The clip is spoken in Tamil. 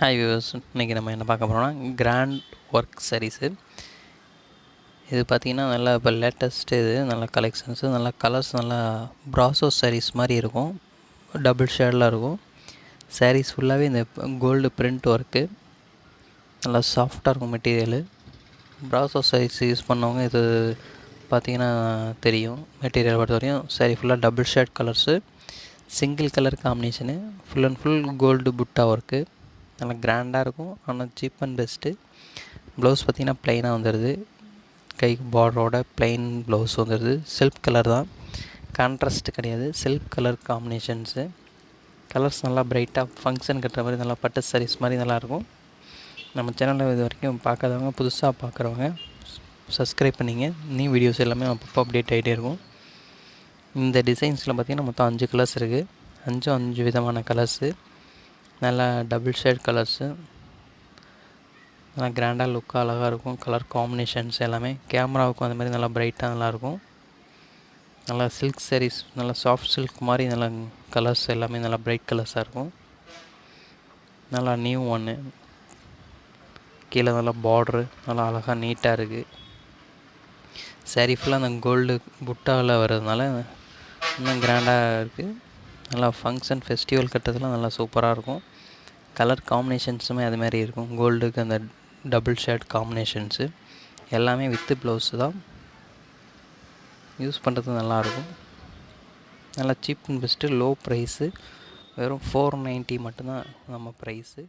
ஹாய் வியூவர்ஸ், இன்றைக்கி நம்ம என்ன பார்க்க போகிறோம்னா கிராண்ட் ஒர்க் சாரீஸு. இது பார்த்திங்கன்னா நல்லா இப்போ லேட்டஸ்ட்டு, இது நல்ல கலெக்ஷன்ஸு, நல்லா கலர்ஸ், நல்லா ப்ராசோ சாரீஸ் மாதிரி இருக்கும். டபுள் ஷேடில் இருக்கும். சாரீஸ் ஃபுல்லாகவே இந்த கோல்டு பிரிண்ட் ஒர்க்கு, நல்லா சாஃப்டாக இருக்கும் மெட்டீரியலு. ப்ராசோ சாரீஸ் யூஸ் பண்ணவங்க இது பார்த்திங்கன்னா தெரியும். மெட்டீரியல் பொறுத்த வரையும் சாரீ ஃபுல்லாக double shade colours, single colour combination, full and full gold புட்டா ஒர்க்கு. நல்லா கிராண்டாக இருக்கும். ஆனால் சீப் அண்ட் பெஸ்ட்டு. ப்ளவுஸ் பார்த்திங்கன்னா ப்ளைனாக வந்துடுது. கைக்கு பார்டரோட ப்ளைன் ப்ளவுஸ் வந்துடுது. செல்ஃப் கலர் தான், கான்ட்ராஸ்ட் கிடையாது. Self colour combinations. கலர்ஸ் நல்லா ப்ரைட்டாக ஃபங்க்ஷன் கட்டுற மாதிரி நல்லா பட்டு சாரீஸ் மாதிரி நல்லாயிருக்கும். நம்ம சேனலில் இது வரைக்கும் பார்க்காதவங்க, புதுசாக பார்க்குறவங்க சப்ஸ்கிரைப் பண்ணிங்க. நீ வீடியோஸ் எல்லாமே அப்பப்போ அப்டேட் ஆகிட்டே இருக்கும். இந்த டிசைன்ஸில் பார்த்திங்கன்னா மொத்தம் 5 கலர்ஸ் இருக்குது. 5 விதமான கலர்ஸு, நல்லா டபுள் ஷேட் கலர்ஸு, நல்லா கிராண்டாக லுக்காக அழகாக இருக்கும். கலர் காம்பினேஷன்ஸ் எல்லாமே கேமராவுக்கும் அந்த மாதிரி நல்லா ப்ரைட்டாக நல்லாயிருக்கும். நல்லா சில்க் சாரீஸ், நல்லா சாஃப்ட் சில்க் மாதிரி நல்லா கலர்ஸ் எல்லாமே நல்லா ப்ரைட் கலர்ஸாக இருக்கும். நல்லா நியூ ஒன்று. கீழே நல்லா பார்ட்ரு நல்லா அழகாக நீட்டாக இருக்குது. சாரீ ஃபுல்லாக அந்த கோல்டு புட்டாவில் வர்றதுனால இன்னும் கிராண்டாக இருக்குது. நல்லா ஃபங்க்ஷன் ஃபெஸ்டிவல் கட்டுறதுலாம் நல்லா சூப்பராக இருக்கும். கலர் காம்பினேஷன்ஸுமே அது மாதிரி இருக்கும். கோல்டுக்கு அந்த டபுள் ஷேட் காம்பினேஷன்ஸு எல்லாமே வித்து ப்ளவுஸு தான். யூஸ் பண்ணுறது நல்லாயிருக்கும். நல்லா cheap and best, low price. வெறும் 490 மட்டும்தான் நம்ம ப்ரைஸு.